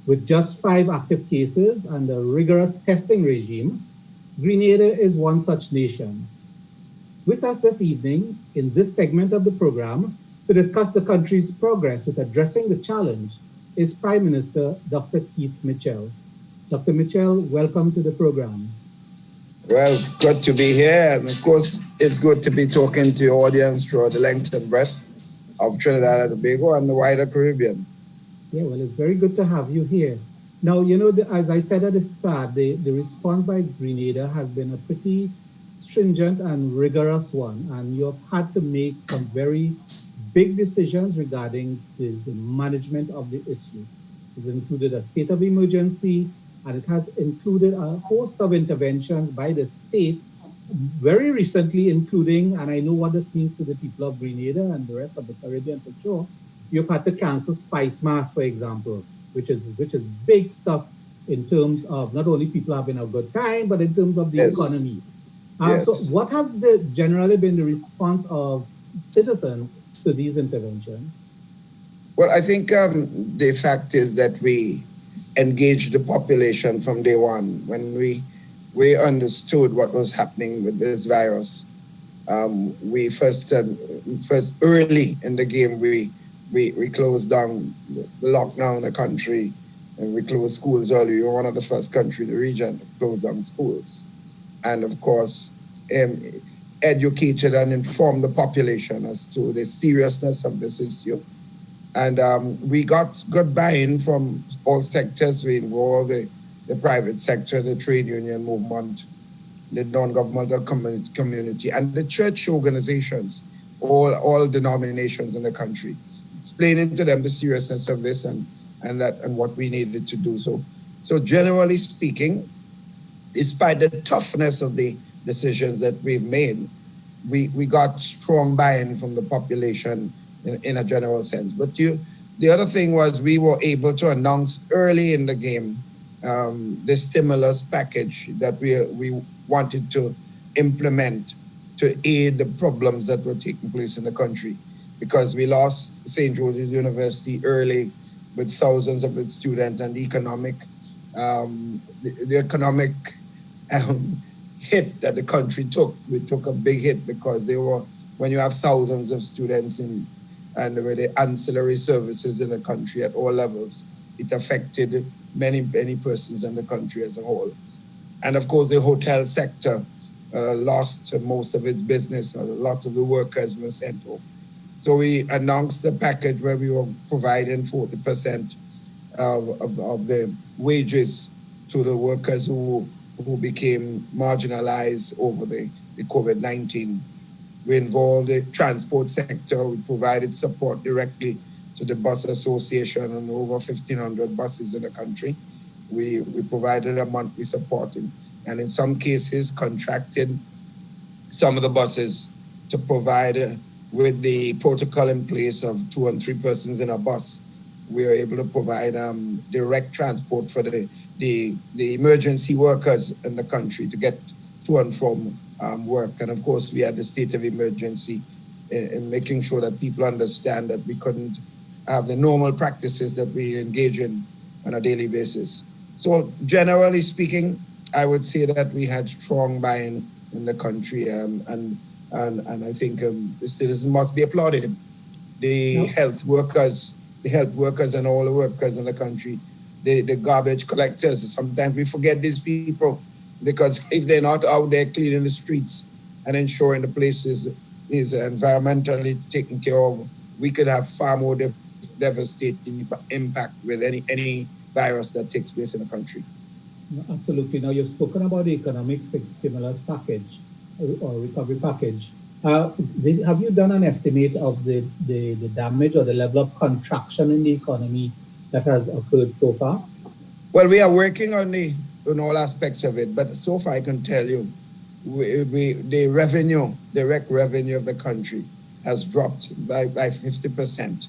With just 5 active cases and a rigorous testing regime, Grenada is one such nation. With us this evening in this segment of the program to discuss the country's progress with addressing the challenge is Prime Minister Dr. Keith Mitchell. Dr. Mitchell, welcome to the program. Well, it's good to be here. And of course, it's good to be talking to your audience throughout the length and breadth of Trinidad and Tobago and the wider Caribbean. Yeah, well, it's very good to have you here. Now, you know, as I said at the start, the response by Grenada has been a pretty stringent and rigorous one. And you have had to make some very big decisions regarding the management of the issue. It's included a state of emergency, and it has included a host of interventions by the state, very recently including, and I know what this means to the people of Grenada and the rest of the Caribbean for sure, you've had to cancel Spice Mass, for example, which is big stuff in terms of not only people having a good time, but in terms of the economy. So what has generally been the response of citizens to these interventions? Well, I think the fact is that we engaged the population from day one. When we understood what was happening with this virus, we first early in the game, we closed down the lockdown in the country, and we closed schools early. We were one of the first country in the region to close down schools. And of course, educated and informed the population as to the seriousness of this issue. And we got good buy-in from all sectors. We involved the private sector, the trade union movement, the non-governmental community, and the church organizations, all denominations in the country, explaining to them the seriousness of this and what we needed to do. So generally speaking, despite the toughness of the decisions that we've made, we got strong buy-in from the population in a general sense. But the other thing was we were able to announce early in the game the stimulus package that we wanted to implement to aid the problems that were taking place in the country, because we lost St. George's University early with thousands of its students, and the economic hit that the country took. We took a big hit because when you have thousands of students and with the ancillary services in the country at all levels, it affected many persons in the country as a whole. And of course, the hotel sector lost most of its business. Lots of the workers were sent home. So we announced a package where we were providing 40% of the wages to the workers who became marginalized over the COVID-19. We involved the transport sector. We provided support directly to the bus association and over 1,500 buses in the country. We provided a monthly support and in some cases contracted some of the buses to provide with the protocol in place of 2 and 3 persons in a bus. We were able to provide direct transport for the emergency workers in the country to get to and from work. And of course, we had the state of emergency in making sure that people understand that we couldn't have the normal practices that we engage in on a daily basis. So generally speaking, I would say that we had strong buy-in in the country, and I think the citizens must be applauded. The health workers and all the workers in the country, the garbage collectors, sometimes we forget these people, because if they're not out there cleaning the streets and ensuring the place is environmentally taken care of, we could have far more devastating impact with any virus that takes place in the country. Absolutely. Now, you've spoken about the economic stimulus package or recovery package. Have you done an estimate of the damage or the level of contraction in the economy that has occurred so far? Well, we are working on all aspects of it, but so far I can tell you, the revenue, direct revenue of the country has dropped by 50%.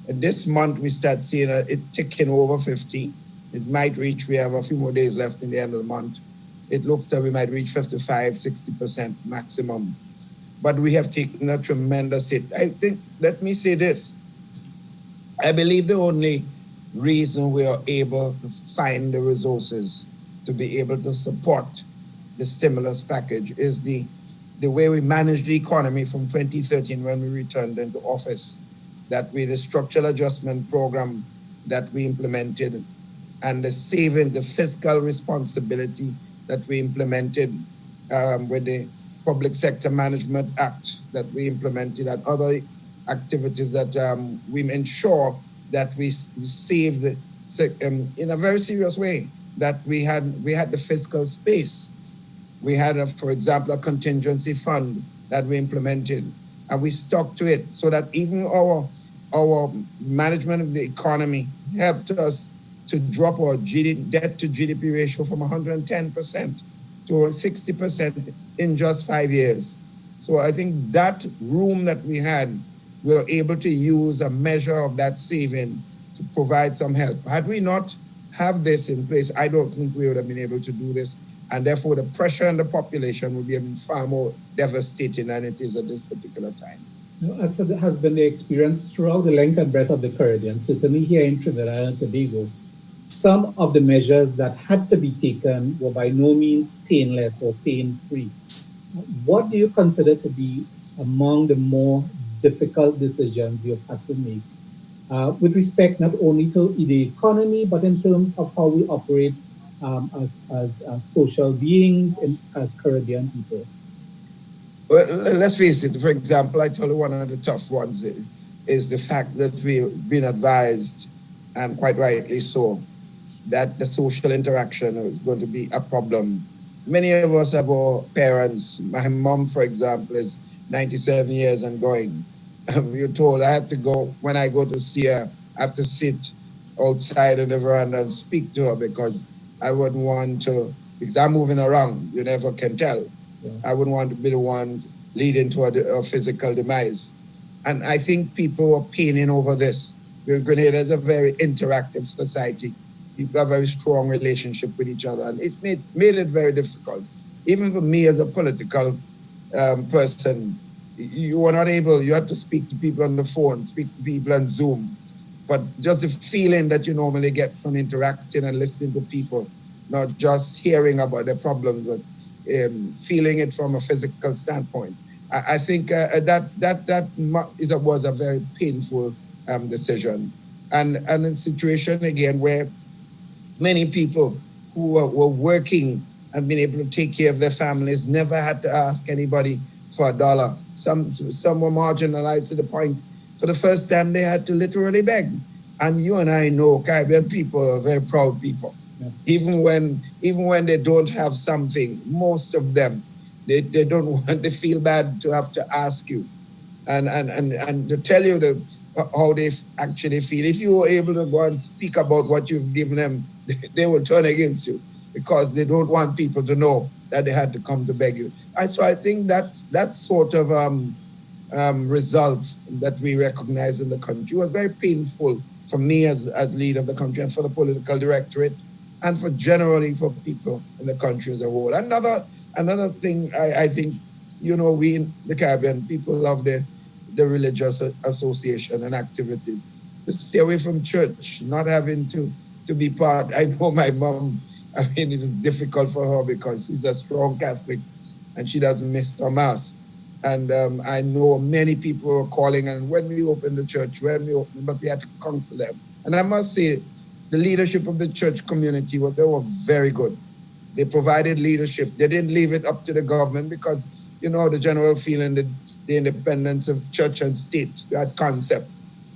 And this month we start seeing it ticking over 50. It might reach, we have a few more days left in the end of the month. It looks that we might reach 55, 60% maximum. But we have taken a tremendous hit. I think, let me say this. I believe the reason we are able to find the resources to be able to support the stimulus package is the way we managed the economy from 2013 when we returned into office, that with the structural adjustment program that we implemented and the savings, the fiscal responsibility that we implemented with the Public Sector Management Act that we implemented and other activities that we ensure that we saved in a very serious way, that we had the fiscal space. We had, for example, a contingency fund that we implemented, and we stuck to it so that even our management of the economy helped us to drop our debt to GDP ratio from 110% to 60% in just 5 years. So I think that room that we had, we were able to use a measure of that saving to provide some help. Had we not have this in place, I don't think we would have been able to do this. And therefore, the pressure on the population would be even far more devastating than it is at this particular time. As has been the experience throughout the length and breadth of the Caribbean, certainly here in Trinidad and Tobago, some of the measures that had to be taken were by no means painless or pain-free. What do you consider to be among the more difficult decisions you've had to make with respect not only to the economy, but in terms of how we operate as social beings and as Caribbean people? Well, let's face it. For example, I told you one of the tough ones is the fact that we've been advised, and quite rightly so, that the social interaction is going to be a problem. Many of us have our parents. My mom, for example, is 97 years and going. You're told I have to go, when I go to see her, I have to sit outside of the veranda and speak to her because I wouldn't want to, because I'm moving around, you never can tell. Yeah. I wouldn't want to be the one leading to a physical demise. And I think people are paining over this. Grenada is a very interactive society. People have a very strong relationship with each other, and it made it very difficult. Even for me as a political person, you were not able, you had to speak to people on the phone, speak to people on Zoom. But just the feeling that you normally get from interacting and listening to people, not just hearing about their problems, but feeling it from a physical standpoint. I think that was a very painful decision. And a situation, again, where many people who were working and been able to take care of their families never had to ask anybody for $1. Some were marginalized to the point, for the first time, they had to literally beg. And you and I know Caribbean people are very proud people. Yeah. Even when they don't have something, most of them, they don't want to feel bad to have to ask you and to tell you how they actually feel. If you were able to go and speak about what you've given them, they will turn against you because they don't want people to know that they had to come to beg you. So I think that sort of results that we recognize in the country was very painful for me as leader of the country and for the political directorate and for generally for people in the country as a whole. Another thing I think, we in the Caribbean, people love the religious association and activities. To stay away from church, not having to be part. I know my mom, it's difficult for her because she's a strong Catholic and she doesn't miss her mass. And I know many people were calling, and when we opened the church, but we had to counsel them. And I must say, the leadership of the church community, they were very good. They provided leadership. They didn't leave it up to the government because, the general feeling that the independence of church and state, that concept.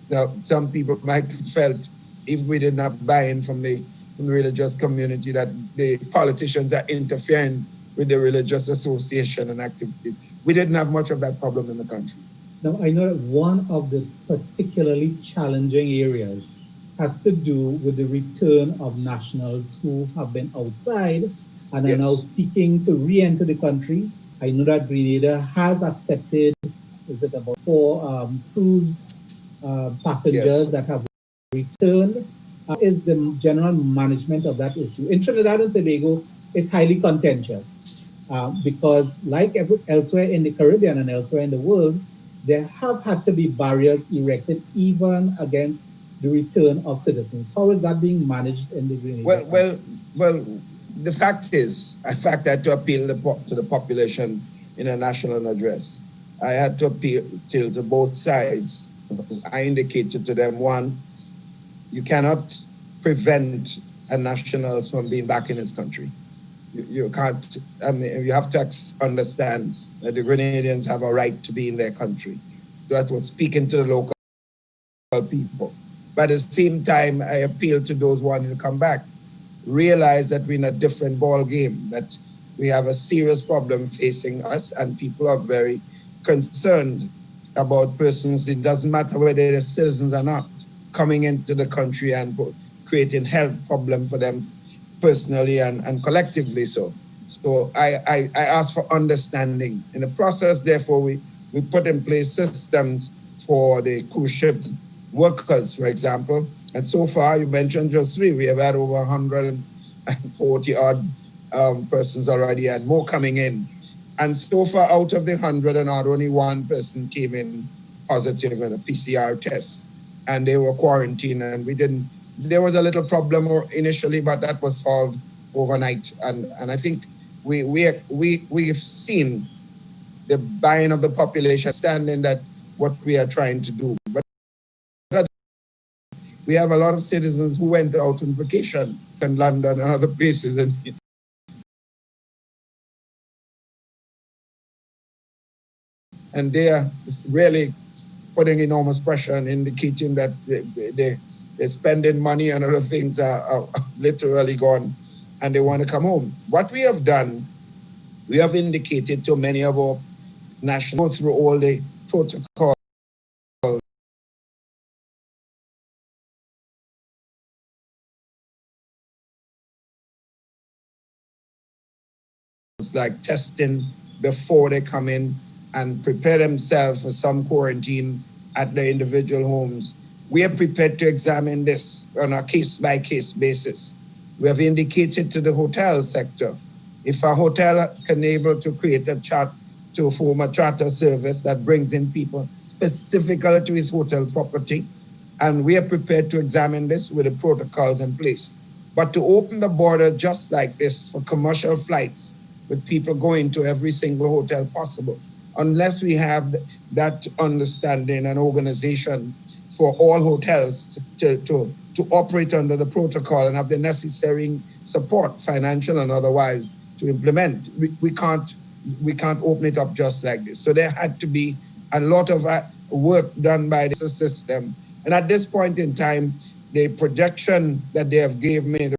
So some people might have felt, if we did not buy in from the religious community, that the politicians are interfering with the religious association and activities. We didn't have much of that problem in the country. Now, I know that one of the particularly challenging areas has to do with the return of nationals who have been outside and are now seeking to re-enter the country. I know that Grenada has accepted, about 4 cruise passengers that have returned. Is the general management of that issue? In Trinidad and Tobago, it's highly contentious. Because like elsewhere in the Caribbean and elsewhere in the world, there have had to be barriers erected even against the return of citizens? How is that being managed in the Grenada? Well, the fact is, in fact, I had to appeal to the population in a national address. I had to appeal to both sides. I indicated to them, one, you cannot prevent a national from being back in his country. You can't, I mean, you have to understand that the Grenadians have a right to be in their country. That was speaking to the local people. But at the same time, I appeal to those wanting to come back. Realize that we're in a different ball game, that we have a serious problem facing us, and people are very concerned about persons, it doesn't matter whether they're citizens or not, coming into the country and creating health problems for them personally and collectively. So I ask for understanding. In the process, therefore, we put in place systems for the cruise ship workers, for example. And so far, you mentioned just 3, we have had over 140 odd persons already and more coming in. And so far, out of the 100 and odd, only 1 person came in positive in a PCR test. And they were quarantined, and there was a little problem initially, but that was solved overnight. And I think we've seen the buying of the population, standing that what we are trying to do. But we have a lot of citizens who went out on vacation in London and other places, and they are really putting enormous pressure and indicating that they're spending money and other things are literally gone, and they want to come home. What we have done, we have indicated to many of our national, go through all the protocols like testing before they come in and prepare themselves for some quarantine at their individual homes. We are prepared to examine this on a case-by-case basis. We have indicated to the hotel sector, if a hotel can able to create a chart to form a charter service that brings in people specifically to his hotel property, and we are prepared to examine this with the protocols in place. But to open the border just like this for commercial flights, with people going to every single hotel possible, unless we have that understanding and organization for all hotels to operate under the protocol and have the necessary support, financial and otherwise, to implement. We can't open it up just like this. So there had to be a lot of work done by the system. And at this point in time, the projection that they have gave me,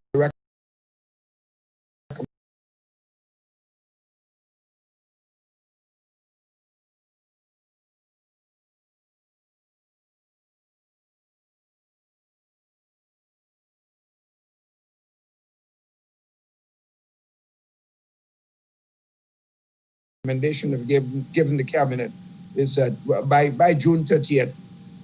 recommendation of given the cabinet is that by June 30th,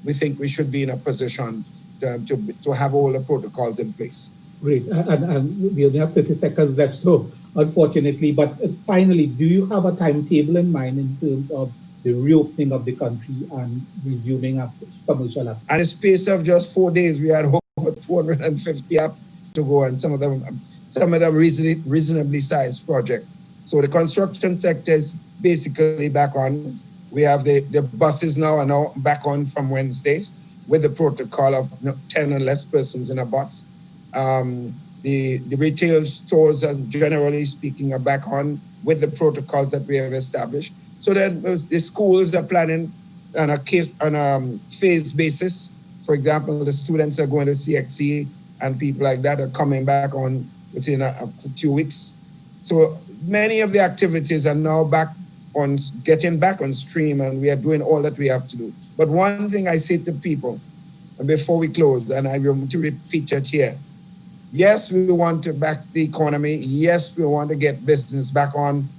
we think we should be in a position to have all the protocols in place. Great. And we only have 30 seconds left, so unfortunately, but finally, do you have a timetable in mind in terms of the reopening of the country and resuming commercial activity? And in a space of just 4 days, we had over 250 up to go, and some of them reasonably sized projects. So the construction sector is basically back on. We have the buses now are now back on from Wednesdays with the protocol of 10 or less persons in a bus. The retail stores, generally speaking, are back on with the protocols that we have established. So then the schools are planning on a phase basis. For example, the students are going to CXC and people like that are coming back on within a few weeks. So many of the activities are now getting back on stream, and we are doing all that we have to do. But one thing I say to people before we close, and I want to repeat it here. Yes, we want to back the economy. Yes, we want to get business back on.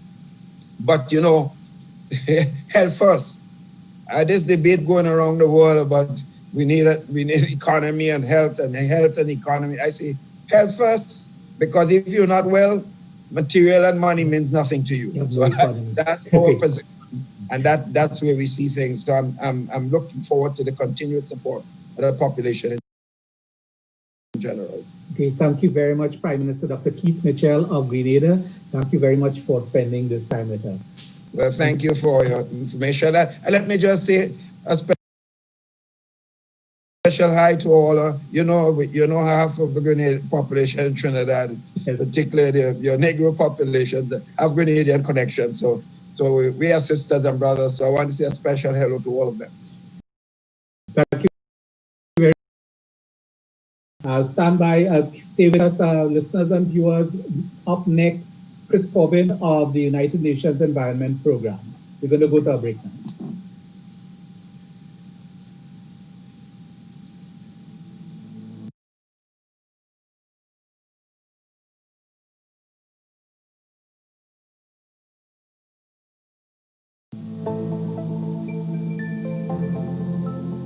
But, health first. This debate going around the world about we need economy and health and economy. I say health first, because if you're not well, material and money means nothing to you. Yes, so that's our position, and that's where we see things. So I'm looking forward to the continued support of the population. Okay, thank you very much, Prime Minister Dr. Keith Mitchell of Grenada. Thank you very much for spending this time with us. Well, thank you for your information. And let me just say a special hi to all. You know half of the Grenadian population in Trinidad, yes, particularly your Negro population, have Grenadian connections. So we are sisters and brothers. So I want to say a special hello to all of them. Thank you very much. Stand by, stay with us, listeners and viewers. Up next, Chris Corbin of the United Nations Environment Program. We're going to go to a break now.